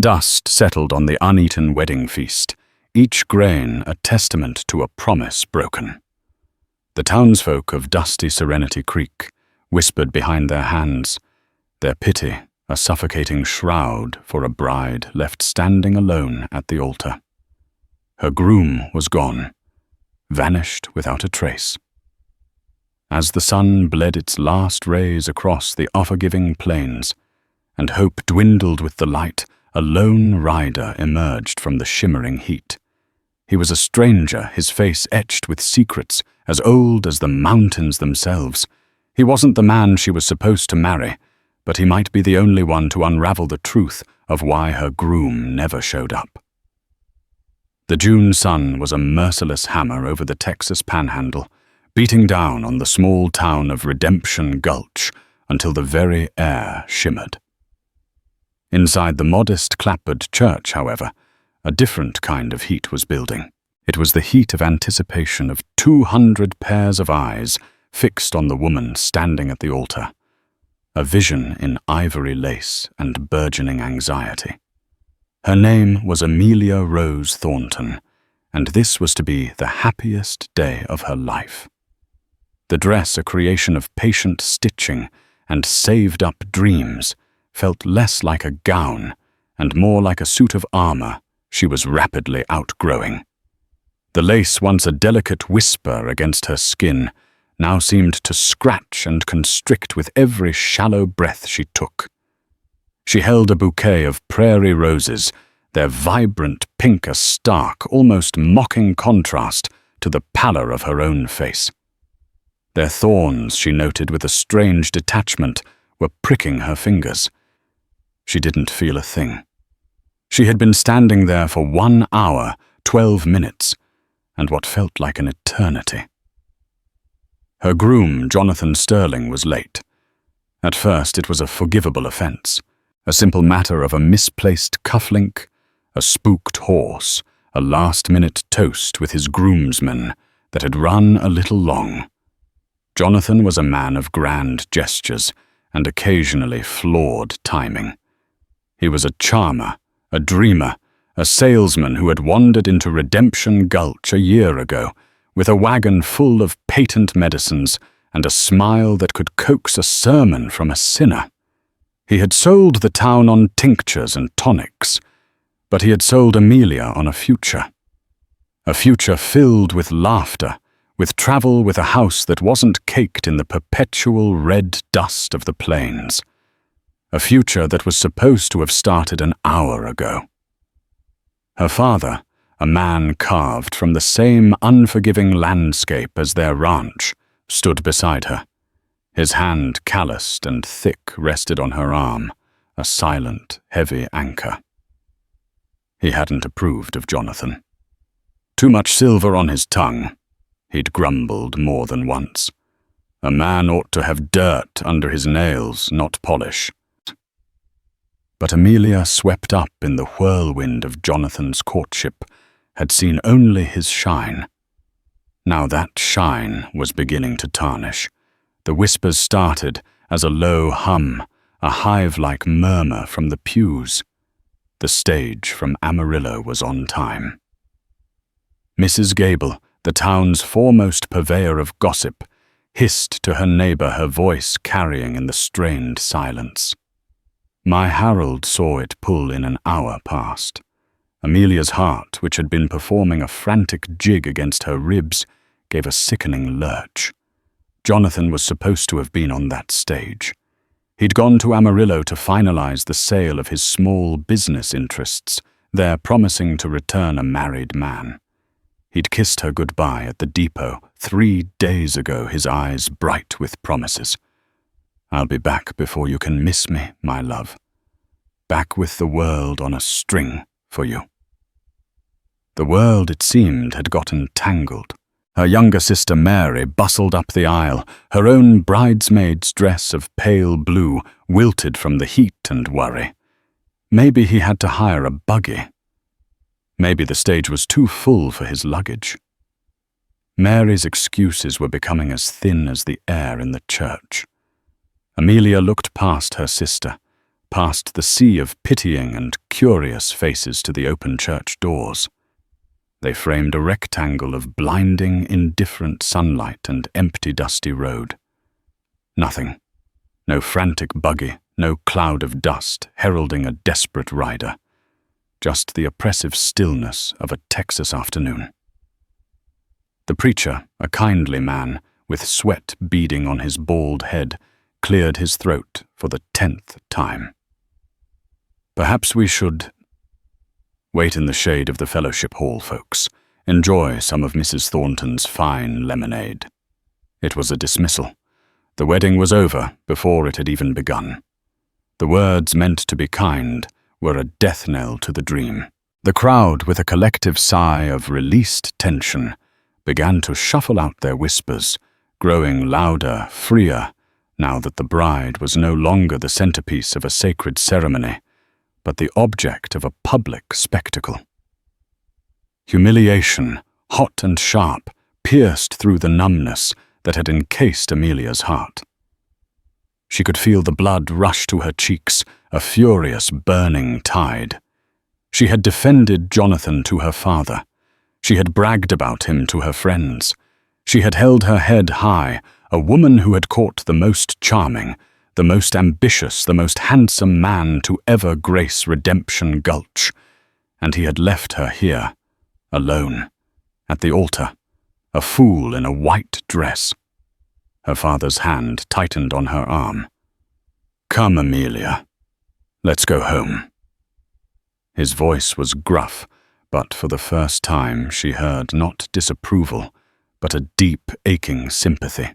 Dust settled on the uneaten wedding feast, each grain a testament to a promise broken. The townsfolk of dusty Serenity Creek whispered behind their hands, their pity a suffocating shroud for a bride left standing alone at the altar. Her groom was gone, vanished without a trace. As the sun bled its last rays across the offer-giving plains, and hope dwindled with the light, a lone rider emerged from the shimmering heat. He was a stranger, his face etched with secrets as old as the mountains themselves. He wasn't the man she was supposed to marry, but he might be the only one to unravel the truth of why her groom never showed up. The June sun was a merciless hammer over the Texas Panhandle, beating down on the small town of Redemption Gulch until the very air shimmered. Inside the modest clapboard church, however, a different kind of heat was building. It was the heat of anticipation of 200 pairs of eyes fixed on the woman standing at the altar, a vision in ivory lace and burgeoning anxiety. Her name was Amelia Rose Thornton, and this was to be the happiest day of her life. The dress, a creation of patient stitching and saved-up dreams, felt less like a gown and more like a suit of armor she was rapidly outgrowing. The lace, once a delicate whisper against her skin, now seemed to scratch and constrict with every shallow breath she took. She held a bouquet of prairie roses, their vibrant pink a stark, almost mocking contrast to the pallor of her own face. Their thorns, she noted with a strange detachment, were pricking her fingers. She didn't feel a thing. She had been standing there for 1 hour, 12 minutes, and what felt like an eternity. Her groom, Jonathan Sterling, was late. At first, it was a forgivable offense, a simple matter of a misplaced cufflink, a spooked horse, a last-minute toast with his groomsmen that had run a little long. Jonathan was a man of grand gestures and occasionally flawed timing. He was a charmer, a dreamer, a salesman who had wandered into Redemption Gulch a year ago, with a wagon full of patent medicines and a smile that could coax a sermon from a sinner. He had sold the town on tinctures and tonics, but he had sold Amelia on a future filled with laughter, with travel, with a house that wasn't caked in the perpetual red dust of the plains. A future that was supposed to have started an hour ago. Her father, a man carved from the same unforgiving landscape as their ranch, stood beside her. His hand, calloused and thick, rested on her arm, a silent, heavy anchor. He hadn't approved of Jonathan. Too much silver on his tongue, he'd grumbled more than once. A man ought to have dirt under his nails, not polish. But Amelia, swept up in the whirlwind of Jonathan's courtship, had seen only his shine. Now that shine was beginning to tarnish. The whispers started as a low hum, a hive-like murmur from the pews. The stage from Amarillo was on time. Mrs. Gable, the town's foremost purveyor of gossip, hissed to her neighbor, her voice carrying in the strained silence. My Harold saw it pull in an hour past. Amelia's heart, which had been performing a frantic jig against her ribs, gave a sickening lurch. Jonathan was supposed to have been on that stage. He'd gone to Amarillo to finalize the sale of his small business interests, there promising to return a married man. He'd kissed her goodbye at the depot 3 days ago, his eyes bright with promises. I'll be back before you can miss me, my love. Back with the world on a string for you. The world, it seemed, had gotten tangled. Her younger sister Mary bustled up the aisle, her own bridesmaid's dress of pale blue wilted from the heat and worry. Maybe he had to hire a buggy. Maybe the stage was too full for his luggage. Mary's excuses were becoming as thin as the air in the church. Amelia looked past her sister, past the sea of pitying and curious faces to the open church doors. They framed a rectangle of blinding, indifferent sunlight and empty, dusty road. Nothing. No frantic buggy, no cloud of dust heralding a desperate rider. Just the oppressive stillness of a Texas afternoon. The preacher, a kindly man, with sweat beading on his bald head, cleared his throat for the 10th time. "Perhaps we should wait in the shade of the fellowship hall, folks. Enjoy some of Mrs. Thornton's fine lemonade." It was a dismissal. The wedding was over before it had even begun. The words meant to be kind were a death knell to the dream. The crowd, with a collective sigh of released tension, began to shuffle out their whispers, growing louder, freer, now that the bride was no longer the centerpiece of a sacred ceremony, but the object of a public spectacle. Humiliation, hot and sharp, pierced through the numbness that had encased Amelia's heart. She could feel the blood rush to her cheeks, a furious, burning tide. She had defended Jonathan to her father. She had bragged about him to her friends. She had held her head high, a woman who had caught the most charming, the most ambitious, the most handsome man to ever grace Redemption Gulch. And he had left her here, alone, at the altar, a fool in a white dress. Her father's hand tightened on her arm. "Come, Amelia. Let's go home." His voice was gruff, but for the first time she heard not disapproval, but a deep, aching sympathy.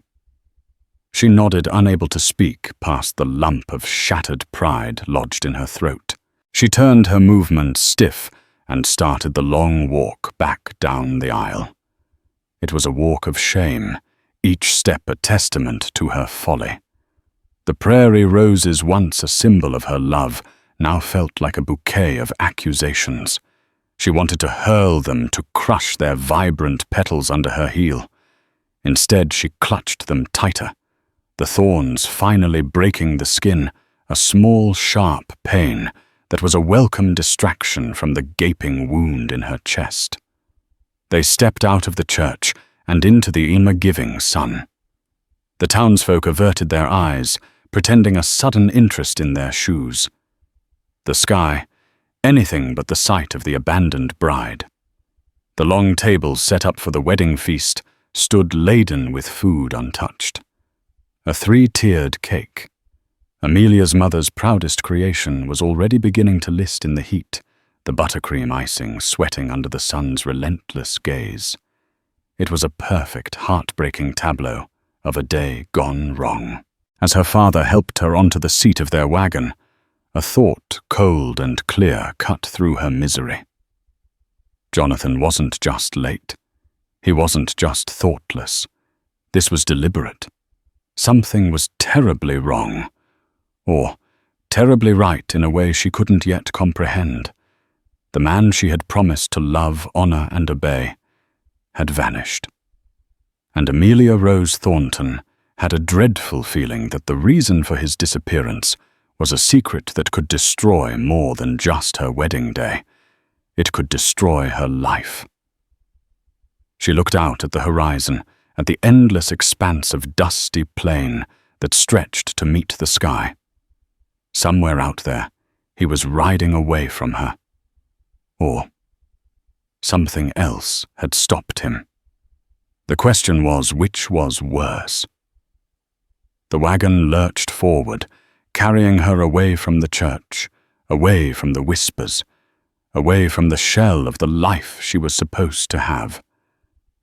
She nodded, unable to speak past the lump of shattered pride lodged in her throat. She turned her movement stiff and started the long walk back down the aisle. It was a walk of shame, each step a testament to her folly. The prairie roses, once a symbol of her love, now felt like a bouquet of accusations. She wanted to hurl them, to crush their vibrant petals under her heel. Instead, she clutched them tighter, the thorns finally breaking the skin, a small, sharp pain that was a welcome distraction from the gaping wound in her chest. They stepped out of the church and into the unforgiving sun. The townsfolk averted their eyes, pretending a sudden interest in their shoes. The sky, anything but the sight of the abandoned bride. The long tables set up for the wedding feast stood laden with food untouched. A 3-tiered cake. Amelia's mother's proudest creation was already beginning to list in the heat, the buttercream icing sweating under the sun's relentless gaze. It was a perfect, heartbreaking tableau of a day gone wrong. As her father helped her onto the seat of their wagon, a thought, cold and clear, cut through her misery. Jonathan wasn't just late. He wasn't just thoughtless. This was deliberate. Something was terribly wrong, or terribly right in a way she couldn't yet comprehend. The man she had promised to love, honor, and obey had vanished. And Amelia Rose Thornton had a dreadful feeling that the reason for his disappearance was a secret that could destroy more than just her wedding day. It could destroy her life. She looked out at the horizon, at the endless expanse of dusty plain that stretched to meet the sky. Somewhere out there, he was riding away from her. Or something else had stopped him. The question was, which was worse? The wagon lurched forward, carrying her away from the church, away from the whispers, away from the shell of the life she was supposed to have.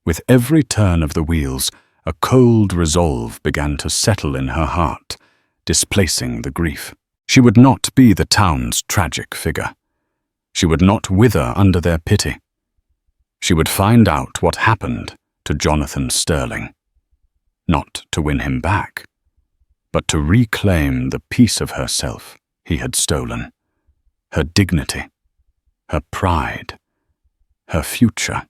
With every turn of the wheels, a cold resolve began to settle in her heart, displacing the grief. She would not be the town's tragic figure. She would not wither under their pity. She would find out what happened to Jonathan Sterling. Not to win him back, but to reclaim the piece of herself he had stolen. Her dignity, her pride, her future.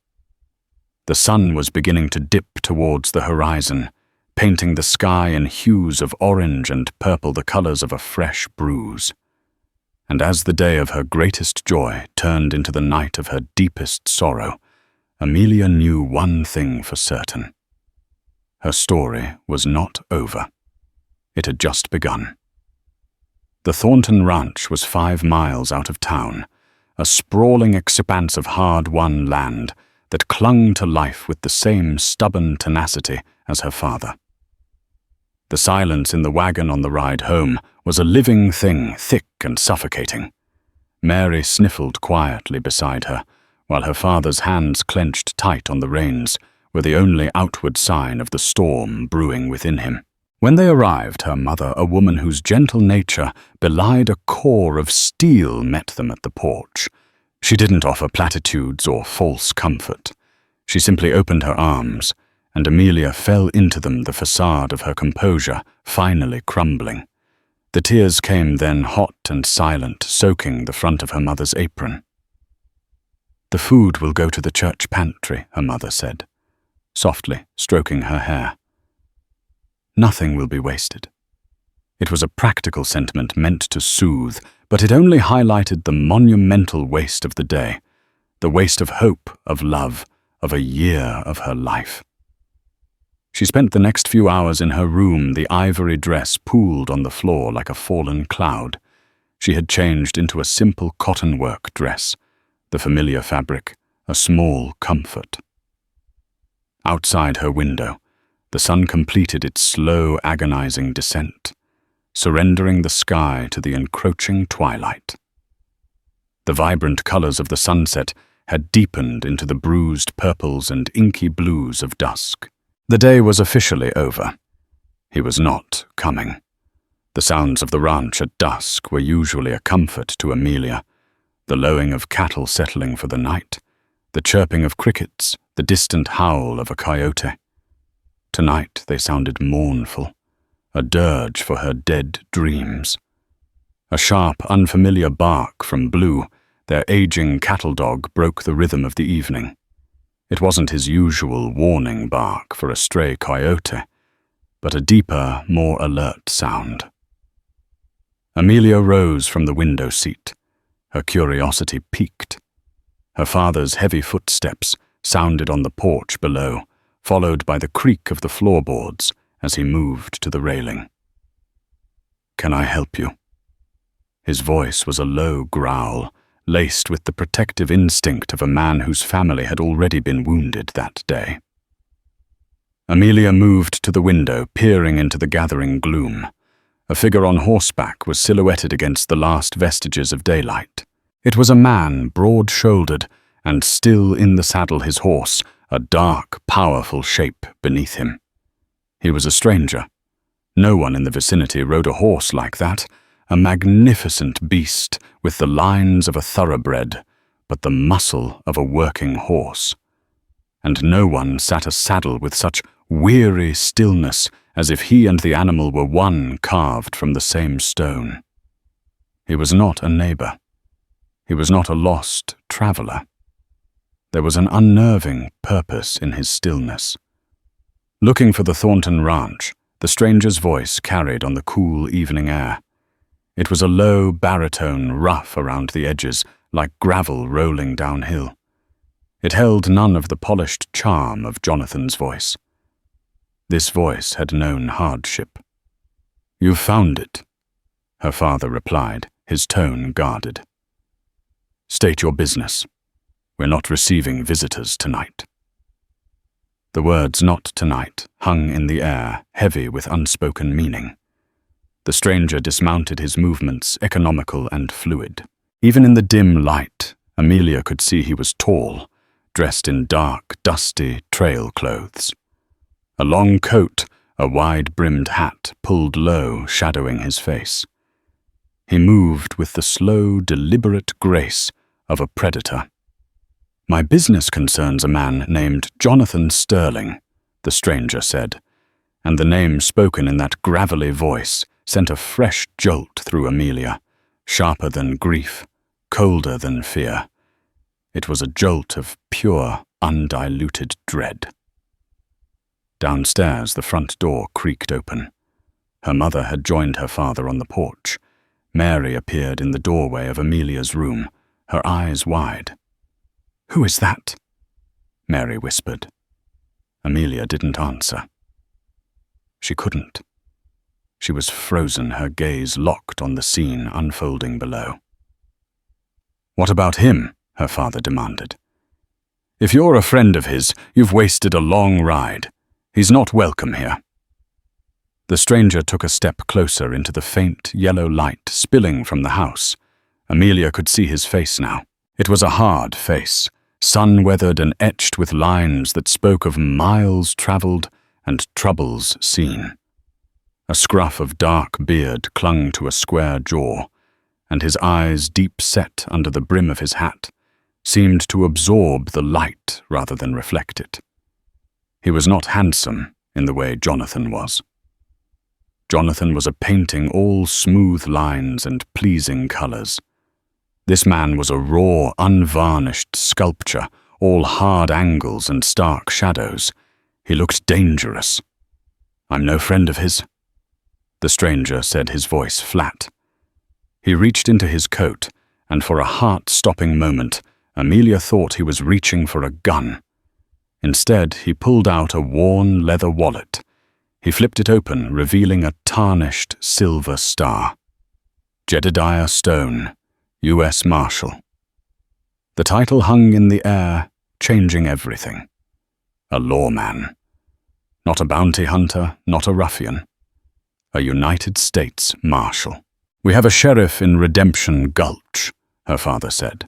The sun was beginning to dip towards the horizon, painting the sky in hues of orange and purple, the colors of a fresh bruise. And as the day of her greatest joy turned into the night of her deepest sorrow, Amelia knew one thing for certain. Her story was not over. It had just begun. The Thornton Ranch was 5 miles out of town, a sprawling expanse of hard-won land that clung to life with the same stubborn tenacity as her father. The silence in the wagon on the ride home was a living thing, thick and suffocating. Mary sniffled quietly beside her, while her father's hands clenched tight on the reins were the only outward sign of the storm brewing within him. When they arrived, her mother, a woman whose gentle nature belied a core of steel, met them at the porch. She didn't offer platitudes or false comfort. She simply opened her arms, and Amelia fell into them, the facade of her composure finally crumbling. The tears came then hot and silent, soaking the front of her mother's apron. "The food will go to the church pantry," her mother said, softly stroking her hair. "Nothing will be wasted." It was a practical sentiment meant to soothe, but it only highlighted the monumental waste of the day, the waste of hope, of love, of a year of her life. She spent the next few hours in her room, the ivory dress pooled on the floor like a fallen cloud. She had changed into a simple cotton work dress, the familiar fabric, a small comfort. Outside her window, the sun completed its slow, agonizing descent, surrendering the sky to the encroaching twilight. The vibrant colors of the sunset had deepened into the bruised purples and inky blues of dusk. The day was officially over. He was not coming. The sounds of the ranch at dusk were usually a comfort to Amelia, the lowing of cattle settling for the night, the chirping of crickets, the distant howl of a coyote. Tonight they sounded mournful, a dirge for her dead dreams. A sharp, unfamiliar bark from Blue, their aging cattle dog, broke the rhythm of the evening. It wasn't his usual warning bark for a stray coyote, but a deeper, more alert sound. Amelia rose from the window seat, her curiosity piqued. Her father's heavy footsteps sounded on the porch below, followed by the creak of the floorboards as he moved to the railing. "Can I help you?" His voice was a low growl, laced with the protective instinct of a man whose family had already been wounded that day. Amelia moved to the window, peering into the gathering gloom. A figure on horseback was silhouetted against the last vestiges of daylight. It was a man, broad-shouldered, and still in the saddle his horse, a dark, powerful shape beneath him. He was a stranger. No one in the vicinity rode a horse like that, a magnificent beast with the lines of a thoroughbred, but the muscle of a working horse. And no one sat a saddle with such weary stillness as if he and the animal were one carved from the same stone. He was not a neighbor. He was not a lost traveler. There was an unnerving purpose in his stillness. Looking for the Thornton Ranch, the stranger's voice carried on the cool evening air. It was a low baritone, rough around the edges, like gravel rolling downhill. It held none of the polished charm of Jonathan's voice. This voice had known hardship. "You've found it," her father replied, his tone guarded. "State your business. We're not receiving visitors tonight." The words "not tonight" hung in the air, heavy with unspoken meaning. The stranger dismounted, his movements economical and fluid. Even in the dim light, Amelia could see he was tall, dressed in dark, dusty trail clothes. A long coat, a wide-brimmed hat pulled low, shadowing his face. He moved with the slow, deliberate grace of a predator. "My business concerns a man named Jonathan Sterling," the stranger said, and the name spoken in that gravelly voice sent a fresh jolt through Amelia, sharper than grief, colder than fear. It was a jolt of pure, undiluted dread. Downstairs, the front door creaked open. Her mother had joined her father on the porch. Mary appeared in the doorway of Amelia's room, her eyes wide. "Who is that?" Mary whispered. Amelia didn't answer. She couldn't. She was frozen, her gaze locked on the scene unfolding below. "What about him?" her father demanded. "If you're a friend of his, you've wasted a long ride. He's not welcome here." The stranger took a step closer into the faint yellow light spilling from the house. Amelia could see his face now. It was a hard face, sun-weathered and etched with lines that spoke of miles traveled and troubles seen. A scruff of dark beard clung to a square jaw, and his eyes, deep set under the brim of his hat, seemed to absorb the light rather than reflect it. He was not handsome in the way Jonathan was. Jonathan was a painting all smooth lines and pleasing colors. This man was a raw, unvarnished sculpture, all hard angles and stark shadows. He looked dangerous. "I'm no friend of his," the stranger said, his voice flat. He reached into his coat, and for a heart-stopping moment, Amelia thought he was reaching for a gun. Instead, he pulled out a worn leather wallet. He flipped it open, revealing a tarnished silver star. Jedediah Stone, U.S. Marshal. The title hung in the air, changing everything. A lawman. Not a bounty hunter, not a ruffian. A United States Marshal. "We have a sheriff in Redemption Gulch," her father said,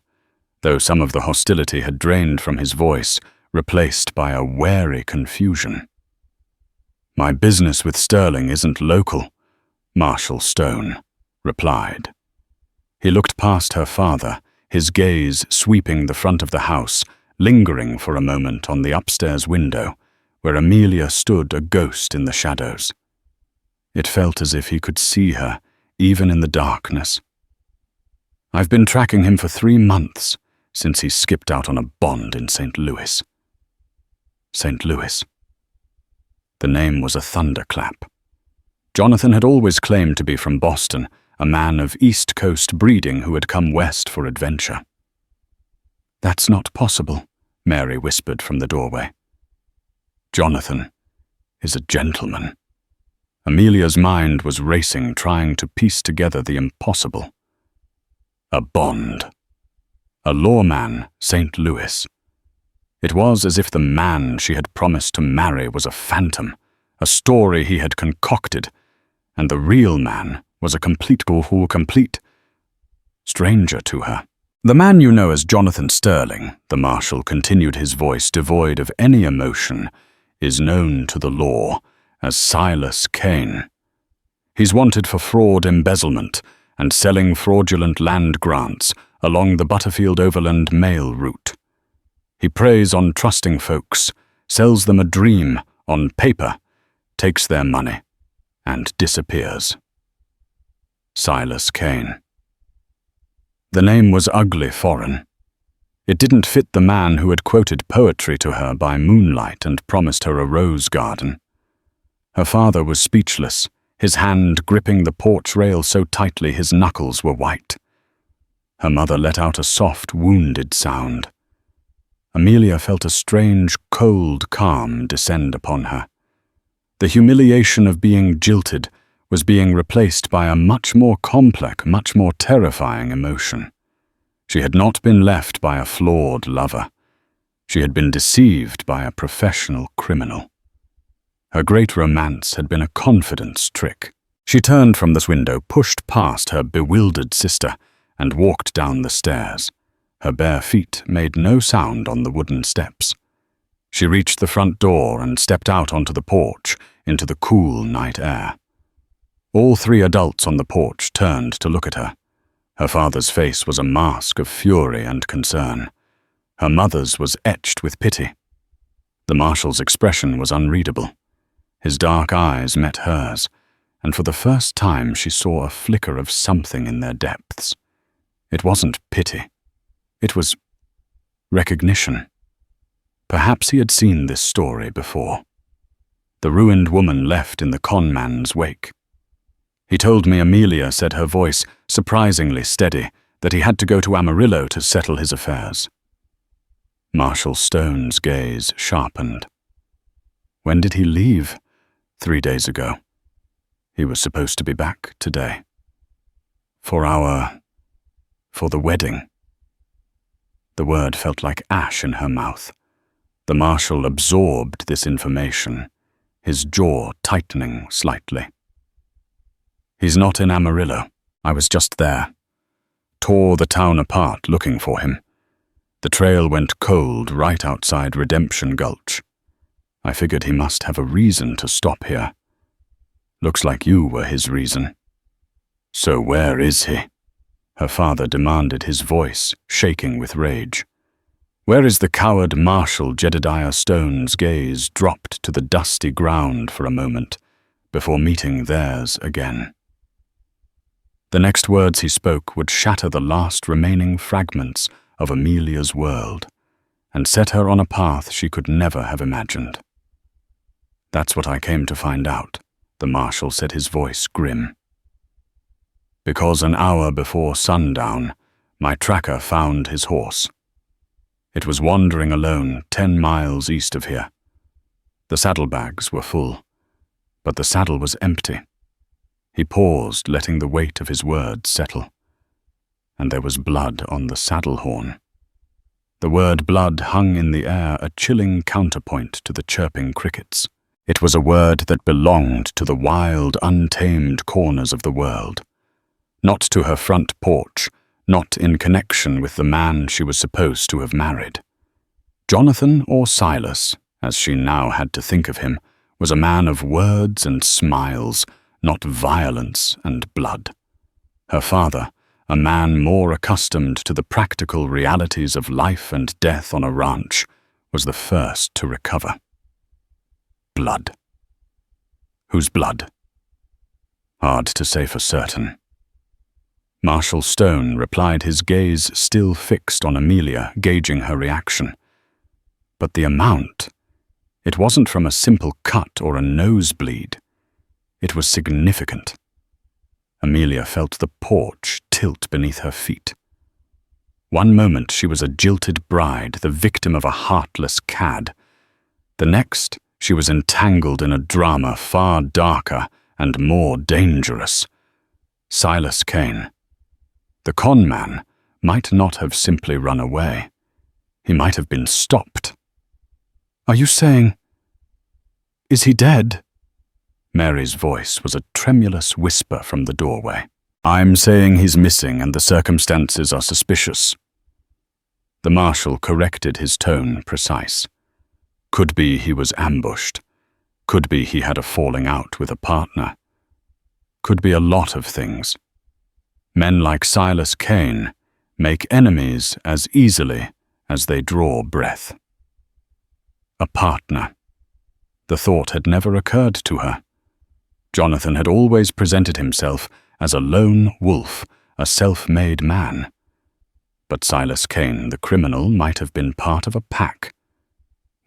though some of the hostility had drained from his voice, replaced by a wary confusion. "My business with Sterling isn't local," Marshal Stone replied. He looked past her father, his gaze sweeping the front of the house, lingering for a moment on the upstairs window, where Amelia stood a ghost in the shadows. It felt as if he could see her, even in the darkness. "I've been tracking him for 3 months, since he skipped out on a bond in St. Louis." St. Louis. The name was a thunderclap. Jonathan had always claimed to be from Boston, a man of East Coast breeding who had come west for adventure. "That's not possible," Mary whispered from the doorway. "Jonathan is a gentleman." Amelia's mind was racing, trying to piece together the impossible. A bond. A lawman, St. Louis. It was as if the man she had promised to marry was a phantom, a story he had concocted, and the real man was a complete stranger to her. "The man you know as Jonathan Sterling," the marshal continued, his voice devoid of any emotion, "is known to the law as Silas Cain. He's wanted for fraud, embezzlement, and selling fraudulent land grants along the Butterfield Overland Mail route. He preys on trusting folks, sells them a dream on paper, takes their money, and disappears." Silas Cain. The name was ugly foreign. It didn't fit the man who had quoted poetry to her by moonlight and promised her a rose garden. Her father was speechless, his hand gripping the porch rail so tightly his knuckles were white. Her mother let out a soft, wounded sound. Amelia felt a strange, cold calm descend upon her. The humiliation of being jilted was being replaced by a much more complex, much more terrifying emotion. She had not been left by a flawed lover. She had been deceived by a professional criminal. Her great romance had been a confidence trick. She turned from this window, pushed past her bewildered sister, and walked down the stairs. Her bare feet made no sound on the wooden steps. She reached the front door and stepped out onto the porch, into the cool night air. All 3 adults on the porch turned to look at her. Her father's face was a mask of fury and concern. Her mother's was etched with pity. The marshal's expression was unreadable. His dark eyes met hers, and for the first time she saw a flicker of something in their depths. It wasn't pity. It was recognition. Perhaps he had seen this story before. The ruined woman left in the con man's wake. He told me Amelia said, her voice surprisingly steady, that he had to go to Amarillo to settle his affairs. Marshal Stone's gaze sharpened. When did he leave? 3 days ago. He was supposed to be back today. For the wedding. The word felt like ash in her mouth. The marshal absorbed this information, his jaw tightening slightly. He's not in Amarillo. I was just there. Tore the town apart looking for him. The trail went cold right outside Redemption Gulch. I figured he must have a reason to stop here. Looks like you were his reason. So where is he? Her father demanded, his voice shaking with rage. Where is the coward Marshal? Jedediah Stone's gaze dropped to the dusty ground for a moment, before meeting theirs again. The next words he spoke would shatter the last remaining fragments of Amelia's world, and set her on a path she could never have imagined. That's what I came to find out, the marshal said, his voice grim. Because an hour before sundown, my tracker found his horse. It was wandering alone 10 miles east of here. The saddlebags were full, but the saddle was empty. He paused, letting the weight of his words settle. And there was blood on the saddle horn. The word blood hung in the air, a chilling counterpoint to the chirping crickets. It was a word that belonged to the wild, untamed corners of the world. Not to her front porch, not in connection with the man she was supposed to have married. Jonathan, or Silas, as she now had to think of him, was a man of words and smiles, not violence and blood. Her father, a man more accustomed to the practical realities of life and death on a ranch, was the first to recover. Blood. Whose blood? Hard to say for certain. Marshal Stone replied, his gaze still fixed on Amelia, gauging her reaction. But the amount, it wasn't from a simple cut or a nosebleed. It was significant. Amelia felt the porch tilt beneath her feet. One moment she was a jilted bride, the victim of a heartless cad. The next, she was entangled in a drama far darker and more dangerous. Silas Cain. The con man might not have simply run away. He might have been stopped. Are you saying, is he dead? Mary's voice was a tremulous whisper from the doorway. I'm saying he's missing and the circumstances are suspicious. The marshal corrected his tone, precise. Could be he was ambushed. Could be he had a falling out with a partner. Could be a lot of things. Men like Silas Cain make enemies as easily as they draw breath. A partner. The thought had never occurred to her. Jonathan had always presented himself as a lone wolf, a self-made man. But Silas Cain, the criminal, might have been part of a pack.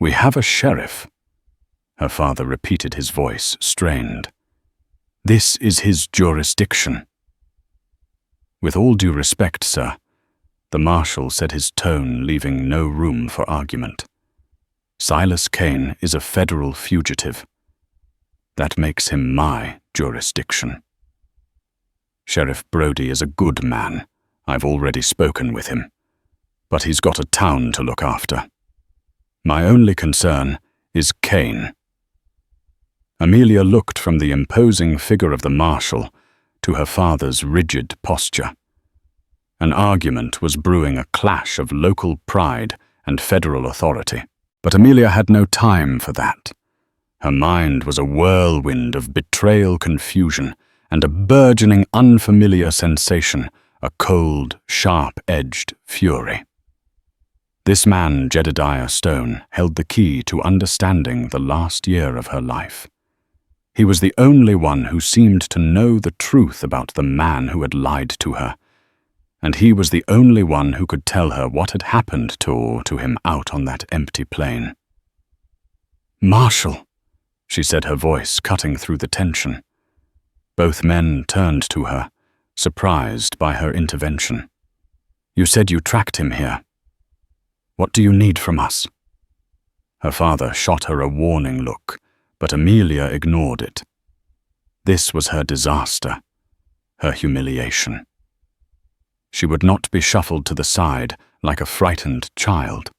We have a sheriff. Her father repeated, his voice strained. This is his jurisdiction. With all due respect, sir, the marshal said, his tone leaving no room for argument. Silas Cain is a federal fugitive. That makes him my jurisdiction. Sheriff Brody is a good man. I've already spoken with him. But he's got a town to look after. My only concern is Cain. Amelia looked from the imposing figure of the marshal to her father's rigid posture. An argument was brewing, a clash of local pride and federal authority. But Amelia had no time for that. Her mind was a whirlwind of betrayal, confusion, and a burgeoning unfamiliar sensation, a cold, sharp-edged fury. This man, Jedediah Stone, held the key to understanding the last year of her life. He was the only one who seemed to know the truth about the man who had lied to her, and he was the only one who could tell her what had happened to him out on that empty plain. Marshal, she said, her voice cutting through the tension. Both men turned to her, surprised by her intervention. "You said you tracked him here. What do you need from us?" Her father shot her a warning look, but Amelia ignored it. This was her disaster, her humiliation. She would not be shuffled to the side like a frightened child.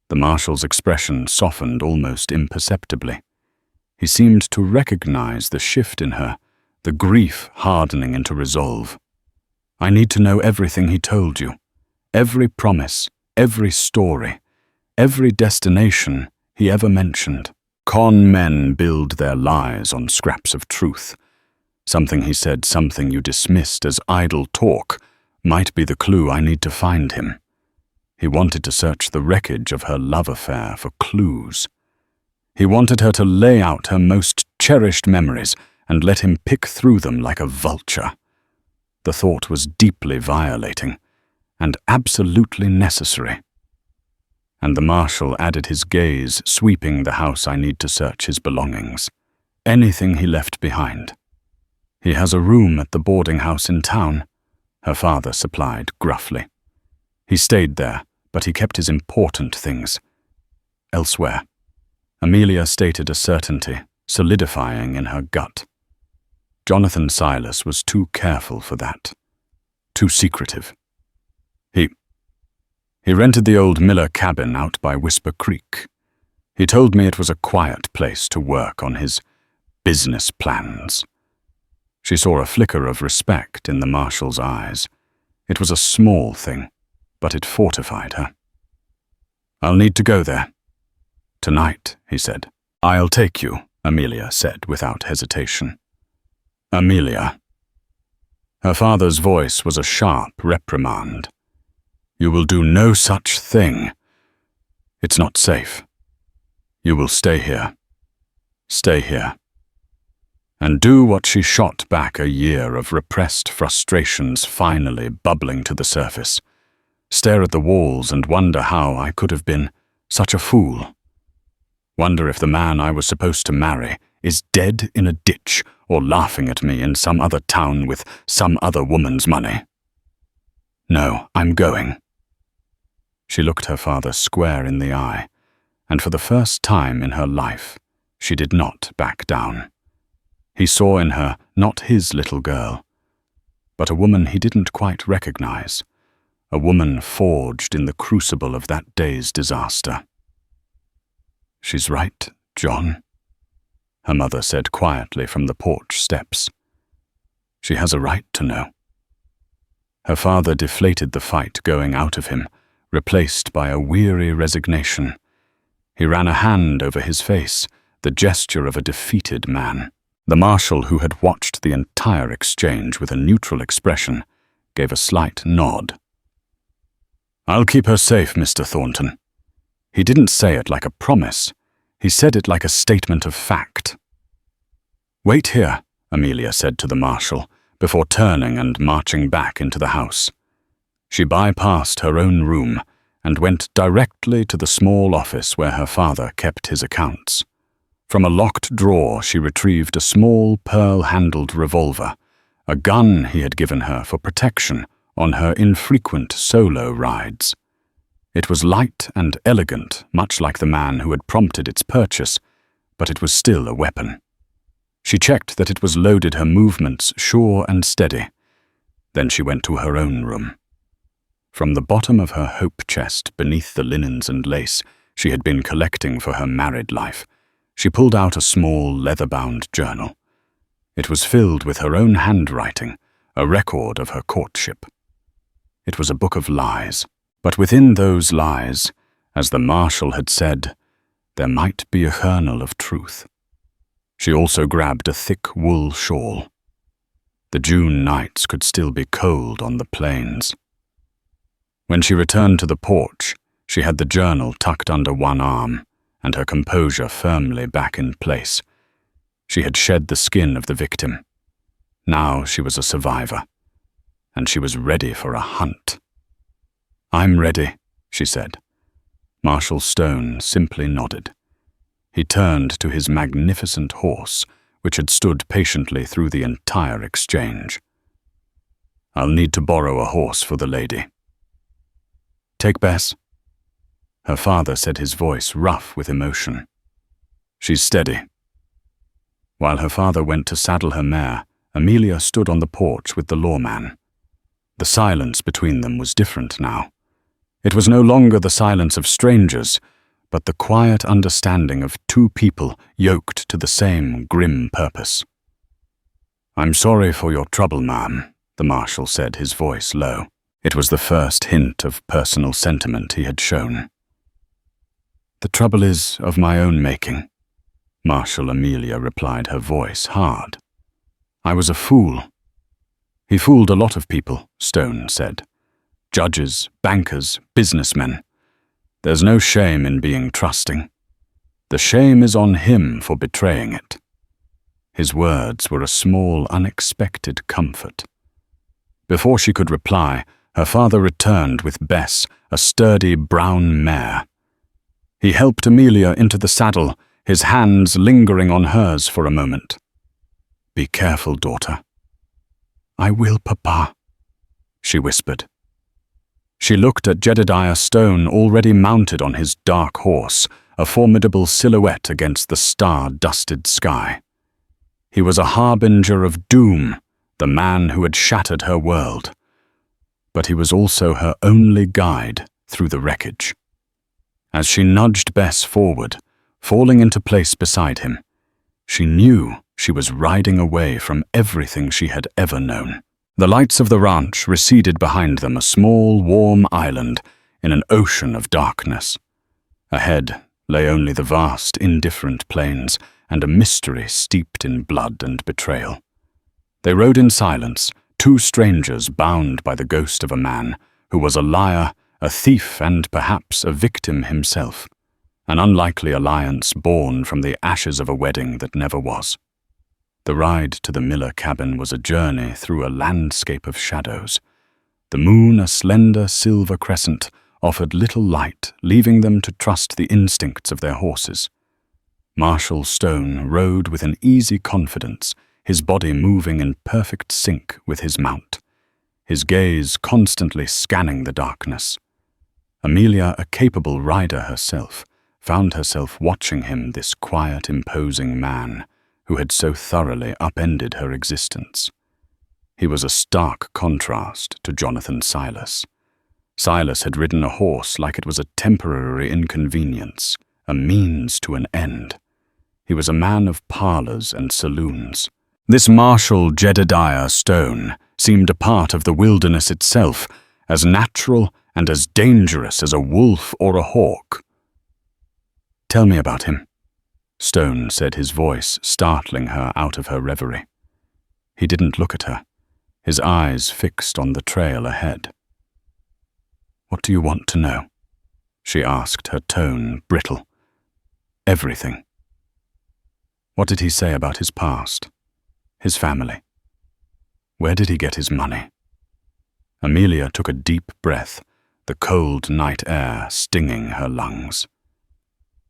The marshal's expression softened almost imperceptibly. He seemed to recognize the shift in her, the grief hardening into resolve. "I need to know everything he told you, every promise, every story, every destination he ever mentioned." Con men build their lies on scraps of truth. Something he said, something you dismissed as idle talk, might be the clue I need to find him. He wanted to search the wreckage of her love affair for clues. He wanted her to lay out her most cherished memories and let him pick through them like a vulture. The thought was deeply violating and absolutely necessary. And the marshal added his gaze, sweeping the house. "I need to search his belongings. Anything he left behind. He has a room at the boarding house in town," her father supplied gruffly. "He stayed there, but he kept his important things elsewhere." Amelia stated a certainty, solidifying in her gut. Jonathan Silas was too careful for that, too secretive. He rented the old Miller cabin out by Whisper Creek. He told me it was a quiet place to work on his business plans. She saw a flicker of respect in the marshal's eyes. It was a small thing, but it fortified her. "I'll need to go there." "Tonight," he said. "I'll take you," Amelia said without hesitation. "Amelia." Her father's voice was a sharp reprimand. "You will do no such thing. It's not safe. You will stay here. Stay here." And do what she shot back, a year of repressed frustrations finally bubbling to the surface. Stare at the walls and wonder how I could have been such a fool. Wonder if the man I was supposed to marry is dead in a ditch or laughing at me in some other town with some other woman's money. "No, I'm going." She looked her father square in the eye, and for the first time in her life, she did not back down. He saw in her not his little girl, but a woman he didn't quite recognize, a woman forged in the crucible of that day's disaster. "She's right, John," her mother said quietly from the porch steps. "She has a right to know." Her father deflated the fight going out of him, replaced by a weary resignation. He ran a hand over his face, the gesture of a defeated man. The marshal, who had watched the entire exchange with a neutral expression, gave a slight nod. "I'll keep her safe, Mr. Thornton." He didn't say it like a promise. He said it like a statement of fact. "Wait here," Amelia said to the marshal, before turning and marching back into the house. She bypassed her own room and went directly to the small office where her father kept his accounts. From a locked drawer she retrieved a small pearl-handled revolver, a gun he had given her for protection on her infrequent solo rides. It was light and elegant, much like the man who had prompted its purchase, but it was still a weapon. She checked that it was loaded, her movements sure and steady. Then she went to her own room. From the bottom of her hope chest, beneath the linens and lace she had been collecting for her married life, she pulled out a small leather-bound journal. It was filled with her own handwriting, a record of her courtship. It was a book of lies, but within those lies, as the marshal had said, there might be a kernel of truth. She also grabbed a thick wool shawl. The June nights could still be cold on the plains. When she returned to the porch, she had the journal tucked under one arm and her composure firmly back in place. She had shed the skin of the victim. Now she was a survivor, and she was ready for a hunt. "I'm ready," she said. Marshal Stone simply nodded. He turned to his magnificent horse, which had stood patiently through the entire exchange. "I'll need to borrow a horse for the lady." "Take Bess," her father said, his voice rough with emotion. "She's steady." While her father went to saddle her mare, Amelia stood on the porch with the lawman. The silence between them was different now. It was no longer the silence of strangers, but the quiet understanding of two people yoked to the same grim purpose. "I'm sorry for your trouble, ma'am," the marshal said, his voice low. It was the first hint of personal sentiment he had shown. "The trouble is of my own making," Marshal Amelia replied, her voice hard. "I was a fool." "He fooled a lot of people," Stone said. "Judges, bankers, businessmen. There's no shame in being trusting. The shame is on him for betraying it." His words were a small, unexpected comfort. Before she could reply, her father returned with Bess, a sturdy brown mare. He helped Amelia into the saddle, his hands lingering on hers for a moment. "Be careful, daughter." "I will, Papa," she whispered. She looked at Jedediah Stone, already mounted on his dark horse, a formidable silhouette against the star-dusted sky. He was a harbinger of doom, the man who had shattered her world. But he was also her only guide through the wreckage. As she nudged Bess forward, falling into place beside him, she knew she was riding away from everything she had ever known. The lights of the ranch receded behind them, a small, warm island in an ocean of darkness. Ahead lay only the vast, indifferent plains and a mystery steeped in blood and betrayal. They rode in silence, two strangers bound by the ghost of a man who was a liar, a thief, and perhaps a victim himself. An unlikely alliance born from the ashes of a wedding that never was. The ride to the Miller cabin was a journey through a landscape of shadows. The moon, a slender silver crescent, offered little light, leaving them to trust the instincts of their horses. Marshal Stone rode with an easy confidence, his body moving in perfect sync with his mount, his gaze constantly scanning the darkness. Amelia, a capable rider herself, found herself watching him, this quiet, imposing man who had so thoroughly upended her existence. He was a stark contrast to Jonathan Silas. Silas had ridden a horse like it was a temporary inconvenience, a means to an end. He was a man of parlors and saloons. This Marshal Jedediah Stone seemed a part of the wilderness itself, as natural and as dangerous as a wolf or a hawk. "Tell me about him," Stone said, his voice startling her out of her reverie. He didn't look at her, his eyes fixed on the trail ahead. "What do you want to know?" she asked, her tone brittle. "Everything." "What did he say about his past? His family? Where did he get his money?" Amelia took a deep breath, the cold night air stinging her lungs.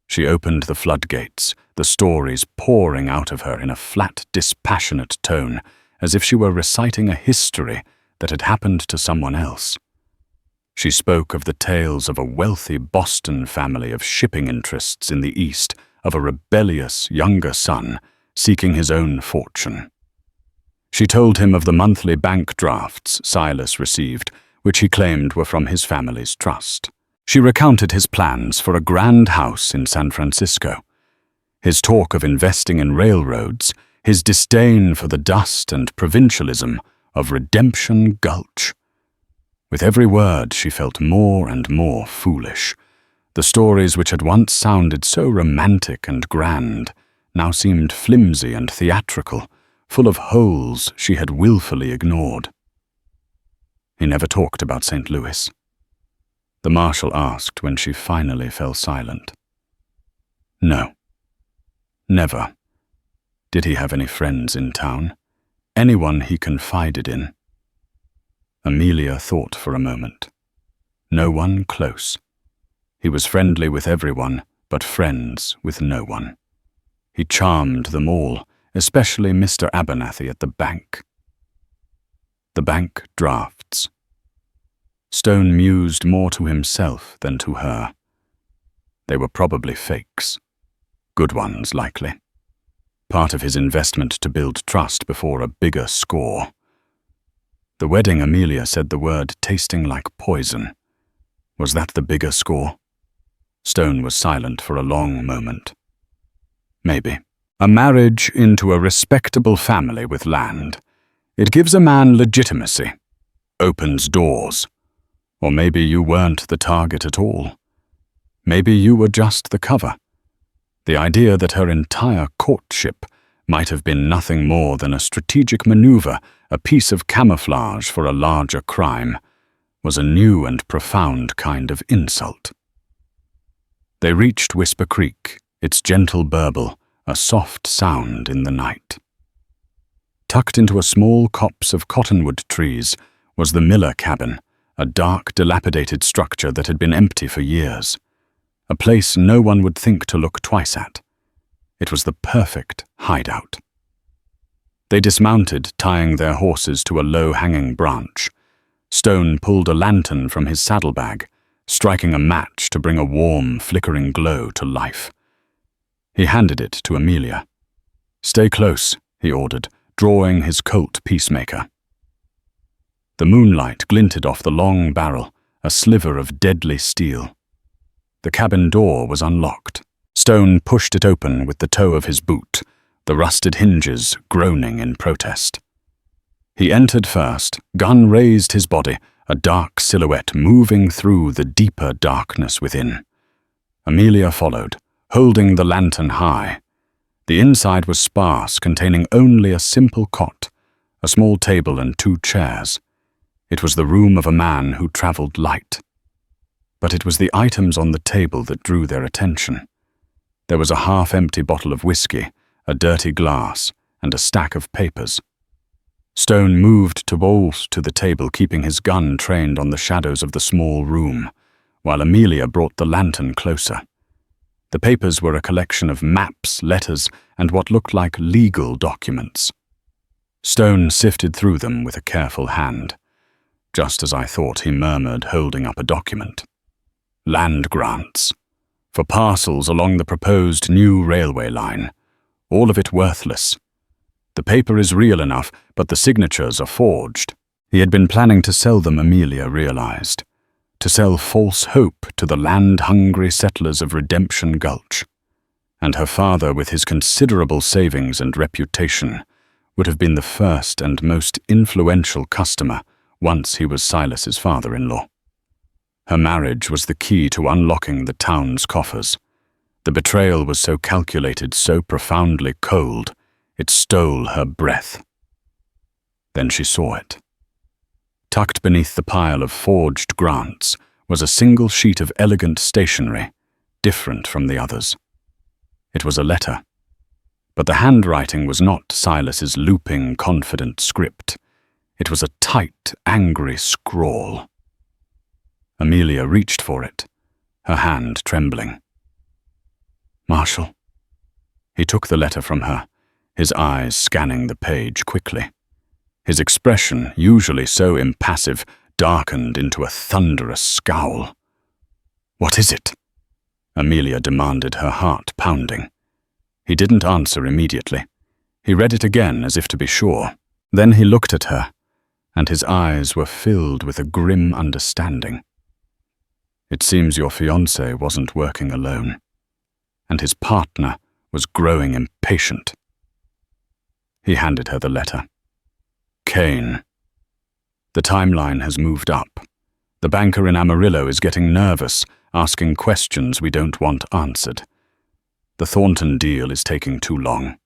She opened the floodgates, the stories pouring out of her in a flat, dispassionate tone, as if she were reciting a history that had happened to someone else. She spoke of the tales of a wealthy Boston family of shipping interests in the East, of a rebellious younger son seeking his own fortune. She told him of the monthly bank drafts Silas received, which he claimed were from his family's trust. She recounted his plans for a grand house in San Francisco, his talk of investing in railroads, his disdain for the dust and provincialism of Redemption Gulch. With every word she felt more and more foolish. The stories which had once sounded so romantic and grand now seemed flimsy and theatrical, full of holes she had willfully ignored. He never talked about St. Louis. The marshal asked when she finally fell silent. No. Never. Did he have any friends in town? Anyone he confided in? Amelia thought for a moment. No one close. He was friendly with everyone, but friends with no one. He charmed them all, especially Mr. Abernathy at the bank. The bank drafts. Stone mused more to himself than to her. They were probably fakes. Good ones, likely. Part of his investment to build trust before a bigger score. The wedding, Amelia said the word tasting like poison. Was that the bigger score? Stone was silent for a long moment. Maybe. A marriage into a respectable family with land. It gives a man legitimacy. Opens doors. Or maybe you weren't the target at all. Maybe you were just the cover. The idea that her entire courtship might have been nothing more than a strategic maneuver, a piece of camouflage for a larger crime, was a new and profound kind of insult. They reached Whisper Creek, its gentle burble, a soft sound in the night. Tucked into a small copse of cottonwood trees was the Miller cabin, a dark, dilapidated structure that had been empty for years. A place no one would think to look twice at. It was the perfect hideout. They dismounted, tying their horses to a low-hanging branch. Stone pulled a lantern from his saddlebag, striking a match to bring a warm, flickering glow to life. He handed it to Amelia. "Stay close," he ordered, drawing his Colt Peacemaker. The moonlight glinted off the long barrel, a sliver of deadly steel. The cabin door was unlocked. Stone pushed it open with the toe of his boot, the rusted hinges groaning in protest. He entered first, gun raised his body, a dark silhouette moving through the deeper darkness within. Amelia followed, holding the lantern high. The inside was sparse, containing only a simple cot, a small table and 2 chairs. It was the room of a man who traveled light. But it was the items on the table that drew their attention. There was a half-empty bottle of whiskey, a dirty glass, and a stack of papers. Stone moved to bolt to the table, keeping his gun trained on the shadows of the small room, while Amelia brought the lantern closer. The papers were a collection of maps, letters, and what looked like legal documents. Stone sifted through them with a careful hand. "Just as I thought," he murmured, holding up a document. "Land grants. For parcels along the proposed new railway line. All of it worthless. The paper is real enough, but the signatures are forged." He had been planning to sell them, Amelia realized. To sell false hope to the land-hungry settlers of Redemption Gulch. And her father, with his considerable savings and reputation, would have been the first and most influential customer once he was Silas's father-in-law. Her marriage was the key to unlocking the town's coffers. The betrayal was so calculated, so profoundly cold, it stole her breath. Then she saw it. Tucked beneath the pile of forged grants was a single sheet of elegant stationery, different from the others. It was a letter. But the handwriting was not Silas's looping, confident script. It was a tight, angry scrawl. Amelia reached for it, her hand trembling. "Marshal." He took the letter from her, his eyes scanning the page quickly. His expression, usually so impassive, darkened into a thunderous scowl. "What is it?" Amelia demanded, her heart pounding. He didn't answer immediately. He read it again as if to be sure. Then he looked at her, and his eyes were filled with a grim understanding. "It seems your fiancé wasn't working alone, and his partner was growing impatient." He handed her the letter. "Cain. The timeline has moved up. The banker in Amarillo is getting nervous, asking questions we don't want answered. The Thornton deal is taking too long.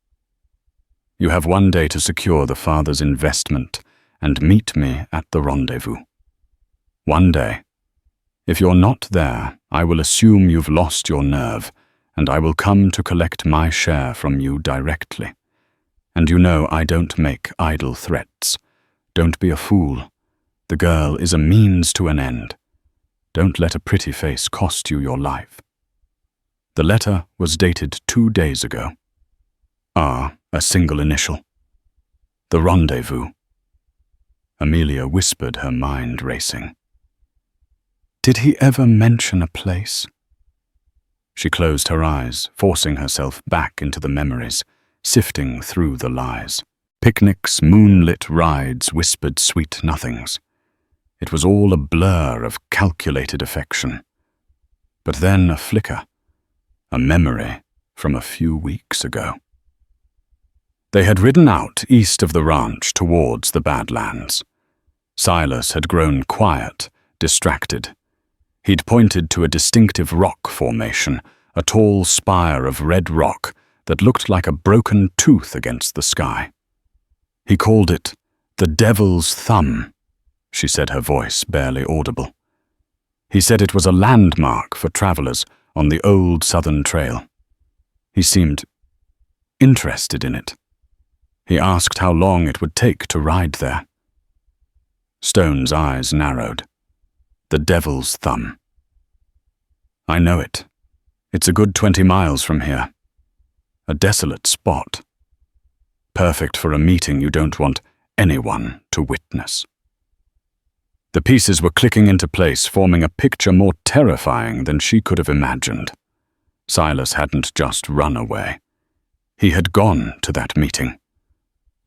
You have 1 day to secure the father's investment and meet me at the rendezvous. 1 day. If you're not there, I will assume you've lost your nerve, and I will come to collect my share from you directly. And you know I don't make idle threats. Don't be a fool. The girl is a means to an end. Don't let a pretty face cost you your life." The letter was dated 2 days ago. R, a single initial. The rendezvous. Amelia whispered, her mind racing. Did he ever mention a place? She closed her eyes, forcing herself back into the memories, sifting through the lies. Picnics, moonlit rides, whispered sweet nothings. It was all a blur of calculated affection. But then a flicker, a memory from a few weeks ago. They had ridden out east of the ranch towards the Badlands. Silas had grown quiet, distracted. He'd pointed to a distinctive rock formation, a tall spire of red rock that looked like a broken tooth against the sky. He called it the Devil's Thumb, she said, her voice barely audible. He said it was a landmark for travelers on the old southern trail. He seemed interested in it. He asked how long it would take to ride there. Stone's eyes narrowed. The Devil's Thumb. I know it. It's a good 20 miles from here. A desolate spot. Perfect for a meeting you don't want anyone to witness. The pieces were clicking into place, forming a picture more terrifying than she could have imagined. Silas hadn't just run away. He had gone to that meeting.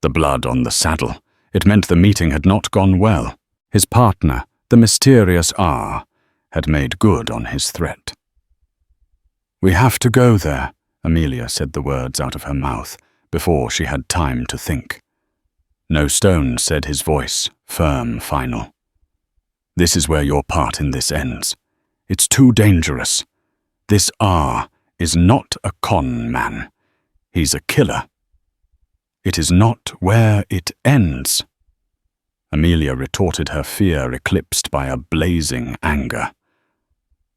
The blood on the saddle. It meant the meeting had not gone well. His partner, the mysterious R, had made good on his threat. We have to go there, Amelia said the words out of her mouth before she had time to think. No, Stone said, his voice firm, final. This is where your part in this ends. It's too dangerous. This R is not a con man. He's a killer. It is not where it ends. Amelia retorted, her fear eclipsed by a blazing anger.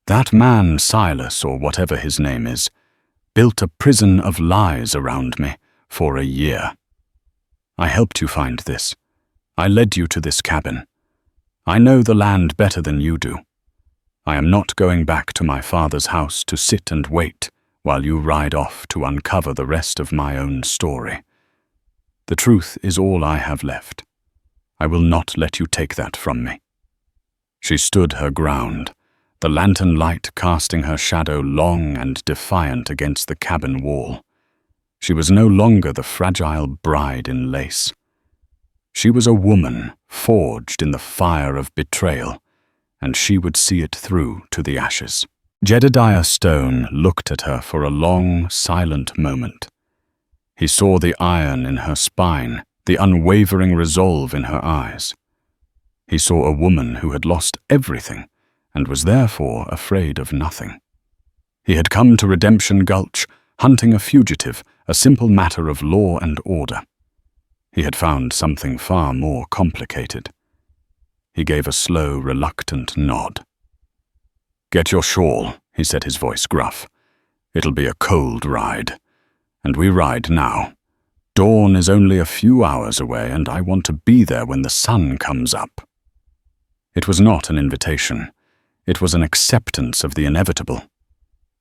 That man, Silas, or whatever his name is, built a prison of lies around me for a year. I helped you find this. I led you to this cabin. I know the land better than you do. I am not going back to my father's house to sit and wait while you ride off to uncover the rest of my own story. The truth is all I have left. I will not let you take that from me. She stood her ground, the lantern light casting her shadow long and defiant against the cabin wall. She was no longer the fragile bride in lace. She was a woman forged in the fire of betrayal, and she would see it through to the ashes. Jedediah Stone looked at her for a long, silent moment. He saw the iron in her spine, the unwavering resolve in her eyes. He saw a woman who had lost everything and was therefore afraid of nothing. He had come to Redemption Gulch, hunting a fugitive, a simple matter of law and order. He had found something far more complicated. He gave a slow, reluctant nod. Get your shawl, he said, his voice gruff. It'll be a cold ride. And we ride now. Dawn is only a few hours away, and I want to be there when the sun comes up. It was not an invitation. It was an acceptance of the inevitable.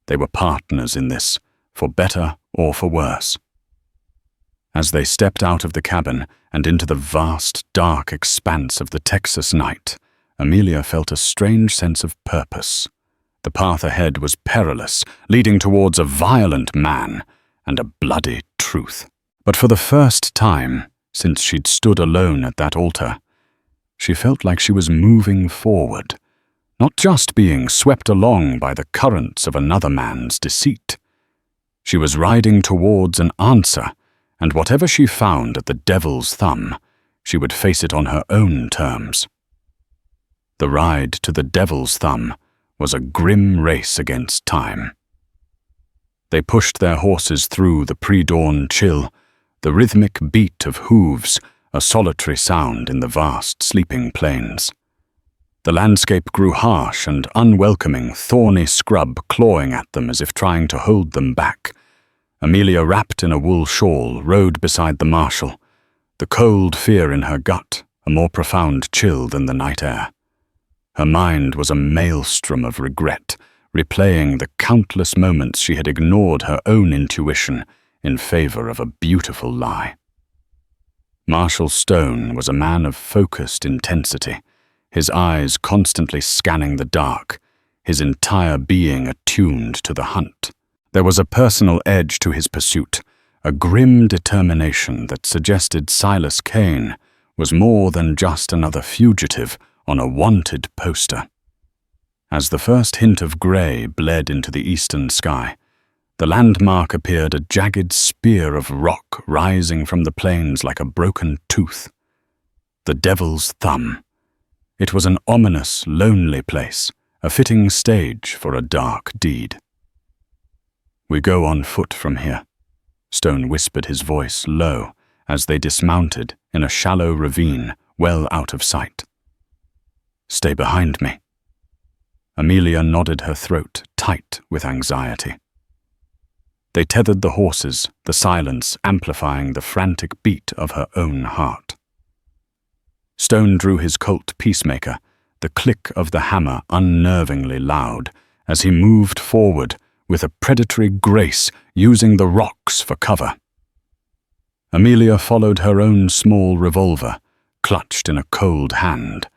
They were partners in this, for better or for worse. As they stepped out of the cabin and into the vast, dark expanse of the Texas night, Amelia felt a strange sense of purpose. The path ahead was perilous, leading towards a violent man and a bloody truth. But for the first time, since she'd stood alone at that altar, she felt like she was moving forward, not just being swept along by the currents of another man's deceit. She was riding towards an answer, and whatever she found at the Devil's Thumb, she would face it on her own terms. The ride to the Devil's Thumb was a grim race against time. They pushed their horses through the pre-dawn chill, the rhythmic beat of hooves, a solitary sound in the vast sleeping plains. The landscape grew harsh and unwelcoming, thorny scrub clawing at them as if trying to hold them back. Amelia, wrapped in a wool shawl, rode beside the marshal, the cold fear in her gut a more profound chill than the night air. Her mind was a maelstrom of regret, replaying the countless moments she had ignored her own intuition, in favor of a beautiful lie. Marshal Stone was a man of focused intensity, his eyes constantly scanning the dark, his entire being attuned to the hunt. There was a personal edge to his pursuit, a grim determination that suggested Silas Cain was more than just another fugitive on a wanted poster. As the first hint of grey bled into the eastern sky, the landmark appeared a jagged spear of rock rising from the plains like a broken tooth. The Devil's Thumb. It was an ominous, lonely place, a fitting stage for a dark deed. "We go on foot from here," Stone whispered, his voice low, as they dismounted in a shallow ravine well out of sight. "Stay behind me." Amelia nodded, her throat tight with anxiety. They tethered the horses, the silence amplifying the frantic beat of her own heart. Stone drew his Colt peacemaker, the click of the hammer unnervingly loud, as he moved forward with a predatory grace, using the rocks for cover. Amelia followed, her own small revolver, clutched in a cold hand,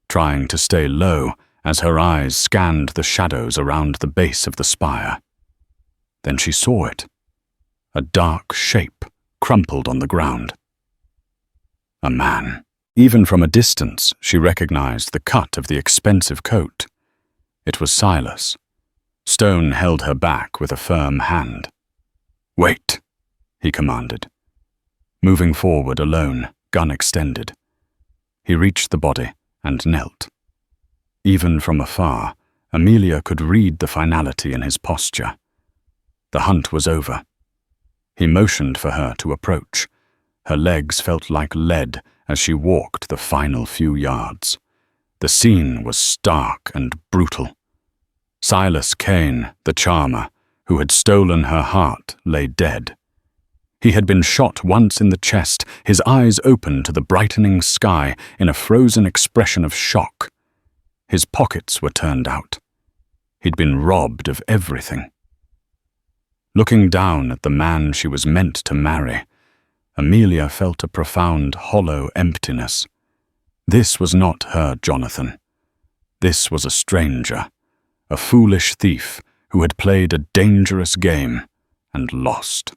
trying to stay low as her eyes scanned the shadows around the base of the spire. Then she saw it, a dark shape crumpled on the ground. A man. Even from a distance, she recognized the cut of the expensive coat. It was Silas. Stone held her back with a firm hand. "Wait," he commanded. Moving forward alone, gun extended. He reached the body and knelt. Even from afar, Amelia could read the finality in his posture. The hunt was over. He motioned for her to approach. Her legs felt like lead as she walked the final few yards. The scene was stark and brutal. Silas Cain, the charmer, who had stolen her heart, lay dead. He had been shot once in the chest, his eyes open to the brightening sky in a frozen expression of shock. His pockets were turned out. He'd been robbed of everything. Looking down at the man she was meant to marry, Amelia felt a profound, hollow emptiness. This was not her Jonathan. This was a stranger, a foolish thief who had played a dangerous game and lost.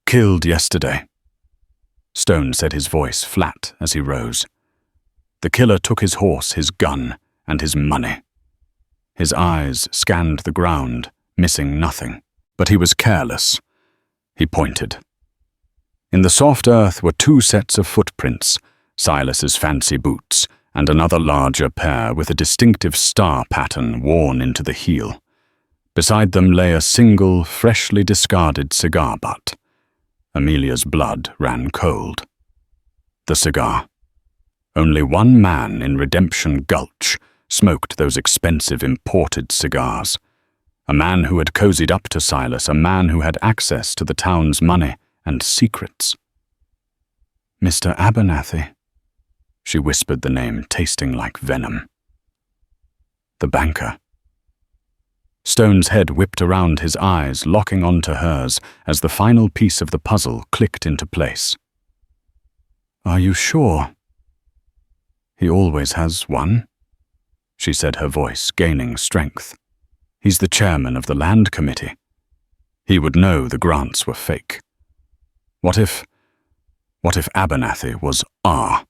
"Killed yesterday," Stone said, his voice flat as he rose. The killer took his horse, his gun, and his money. His eyes scanned the ground, missing nothing. But he was careless. He pointed. In the soft earth were 2 sets of footprints, Silas's fancy boots, and another larger pair with a distinctive star pattern worn into the heel. Beside them lay a single, freshly discarded cigar butt. Amelia's blood ran cold. The cigar. Only one man in Redemption Gulch smoked those expensive imported cigars. A man who had cozied up to Silas, a man who had access to the town's money and secrets. "Mr. Abernathy," she whispered the name, tasting like venom. The banker. Stone's head whipped around, his eyes locking onto hers as the final piece of the puzzle clicked into place. "Are you sure?" "He always has one," she said, her voice gaining strength. "He's the chairman of the land committee. He would know the grants were fake. What if Abernathy was R?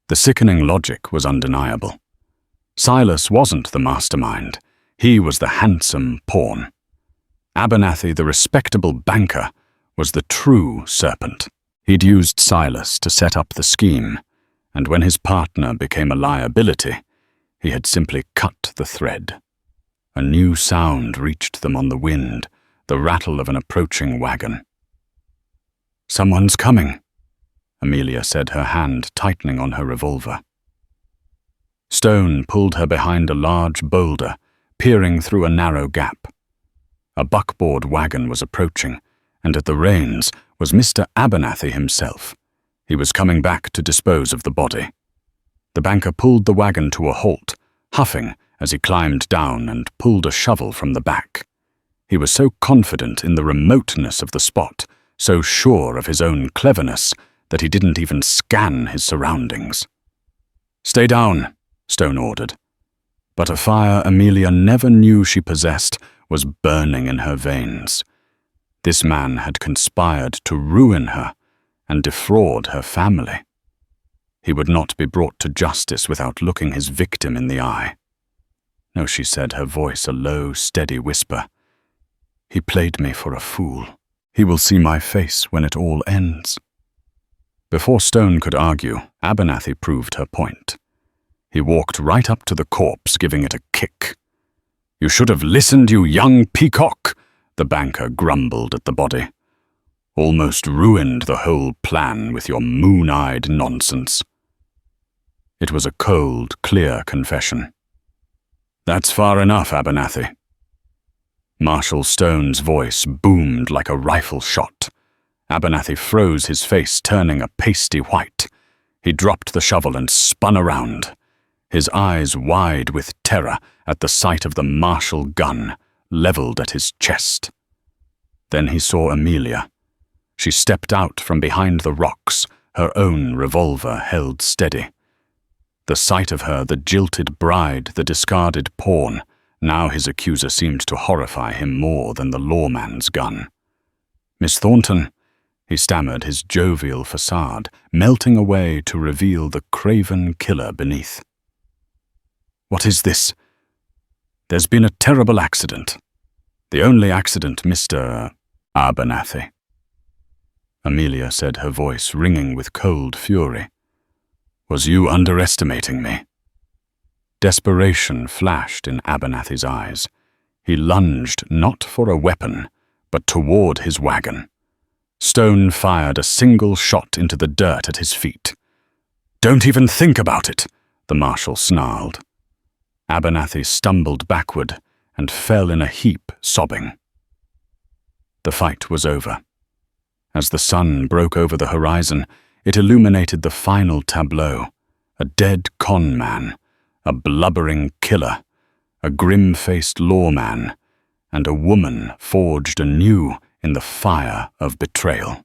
The sickening logic was undeniable. Silas wasn't the mastermind. He was the handsome pawn. Abernathy, the respectable banker, was the true serpent. He'd used Silas to set up the scheme, and when his partner became a liability, he had simply cut the thread. A new sound reached them on the wind, the rattle of an approaching wagon. "Someone's coming," Amelia said, her hand tightening on her revolver. Stone pulled her behind a large boulder, peering through a narrow gap. A buckboard wagon was approaching, and at the reins was Mr. Abernathy himself. He was coming back to dispose of the body. The banker pulled the wagon to a halt, huffing as he climbed down and pulled a shovel from the back. He was so confident in the remoteness of the spot, so sure of his own cleverness, that he didn't even scan his surroundings. "Stay down," Stone ordered. But a fire Amelia never knew she possessed was burning in her veins. This man had conspired to ruin her and defraud her family. He would not be brought to justice without looking his victim in the eye. "No," she said, her voice a low, steady whisper. "He played me for a fool. He will see my face when it all ends." Before Stone could argue, Abernathy proved her point. He walked right up to the corpse, giving it a kick. "You should have listened, you young peacock," the banker grumbled at the body. "Almost ruined the whole plan with your moon-eyed nonsense." It was a cold, clear confession. "That's far enough, Abernathy." Marshal Stone's voice boomed like a rifle shot. Abernathy froze his face, turning a pasty white. He dropped the shovel and spun around, his eyes wide with terror at the sight of the martial gun leveled at his chest. Then he saw Amelia. She stepped out from behind the rocks, her own revolver held steady. The sight of her, the jilted bride, the discarded pawn, now his accuser seemed to horrify him more than the lawman's gun. "Miss Thornton," he stammered, his jovial facade melting away to reveal the craven killer beneath. "What is this?" "There's been a terrible accident. The only accident, Mr. Abernathy." Amelia said, her voice ringing with cold fury. "Was you underestimating me?" Desperation flashed in Abernathy's eyes. He lunged not for a weapon, but toward his wagon. Stone fired a single shot into the dirt at his feet. "Don't even think about it," the marshal snarled. Abernathy stumbled backward and fell in a heap, sobbing. The fight was over. As the sun broke over the horizon, it illuminated the final tableau: a dead con man, a blubbering killer, a grim-faced lawman, and a woman forged anew in the fire of betrayal.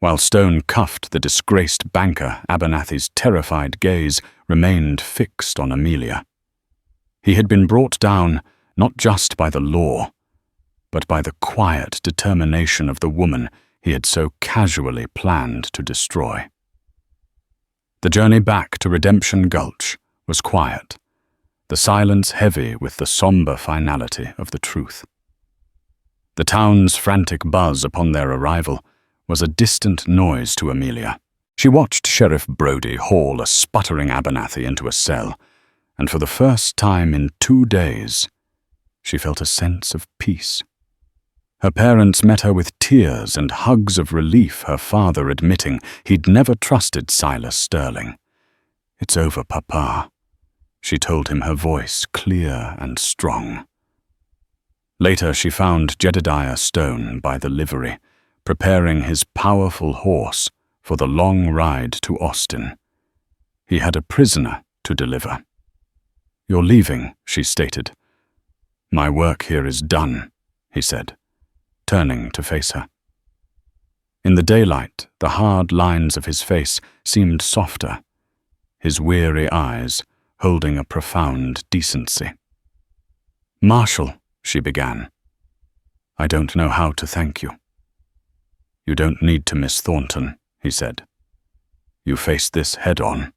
While Stone cuffed the disgraced banker, Abernathy's terrified gaze remained fixed on Amelia. He had been brought down not just by the law, but by the quiet determination of the woman he had so casually planned to destroy. The journey back to Redemption Gulch was quiet, the silence heavy with the somber finality of the truth. The town's frantic buzz upon their arrival was a distant noise to Amelia. She watched Sheriff Brody haul a sputtering Abernathy into a cell, and for the first time in 2 days, she felt a sense of peace. Her parents met her with tears and hugs of relief, her father admitting he'd never trusted Silas Sterling. "It's over, Papa," she told him, her voice clear and strong. Later she found Jedediah Stone by the livery, preparing his powerful horse for the long ride to Austin. He had a prisoner to deliver. "You're leaving," she stated. "My work here is done," he said, turning to face her. In the daylight, the hard lines of his face seemed softer, his weary eyes holding a profound decency. "Marshal," she began, "I don't know how to thank you." "You don't need to, Miss Thornton," he said. "You faced this head-on.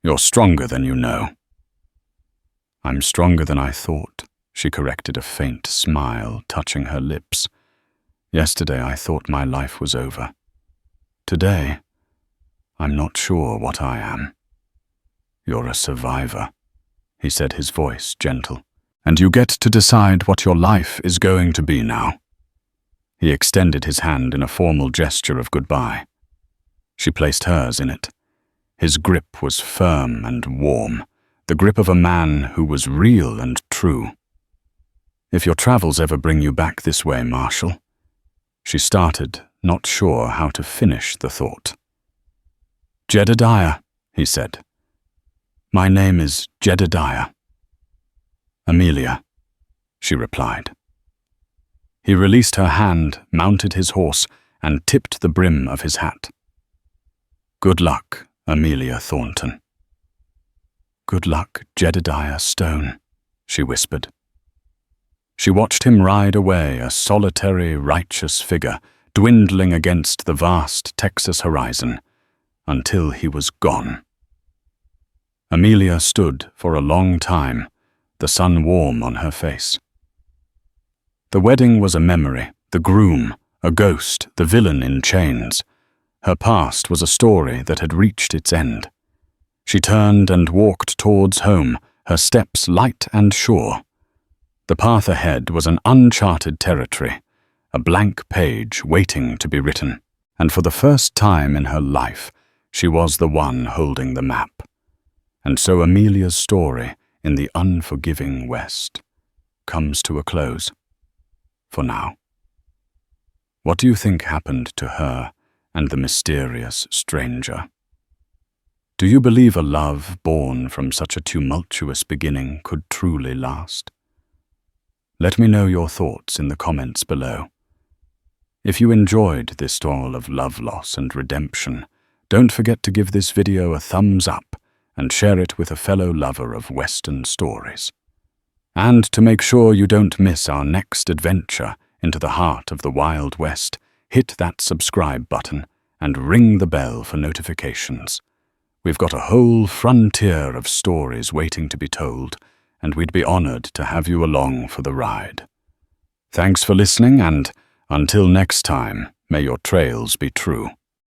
You're stronger than you know." "I'm stronger than I thought," she corrected, a faint smile touching her lips. "Yesterday I thought my life was over. Today, I'm not sure what I am." "You're a survivor," he said, his voice gentle. "And you get to decide what your life is going to be now." He extended his hand in a formal gesture of goodbye. She placed hers in it. His grip was firm and warm, the grip of a man who was real and true. "If your travels ever bring you back this way, Marshal," she started, not sure how to finish the thought. "Jedediah," he said. "My name is Jedediah." "Amelia," she replied. He released her hand, mounted his horse, and tipped the brim of his hat. "Good luck, Amelia Thornton." "Good luck, Jedediah Stone," she whispered. She watched him ride away, a solitary, righteous figure, dwindling against the vast Texas horizon, until he was gone. Amelia stood for a long time, the sun warm on her face. The wedding was a memory, the groom, a ghost, the villain in chains. Her past was a story that had reached its end. She turned and walked towards home, her steps light and sure. The path ahead was an uncharted territory, a blank page waiting to be written, and for the first time in her life, she was the one holding the map. And so Amelia's story in the unforgiving West comes to a close. For now. What do you think happened to her and the mysterious stranger? Do you believe a love born from such a tumultuous beginning could truly last? Let me know your thoughts in the comments below. If you enjoyed this tale of love loss and redemption, don't forget to give this video a thumbs up and share it with a fellow lover of Western stories. And to make sure you don't miss our next adventure into the heart of the Wild West, hit that subscribe button and ring the bell for notifications. We've got a whole frontier of stories waiting to be told, and we'd be honored to have you along for the ride. Thanks for listening, and until next time, may your trails be true.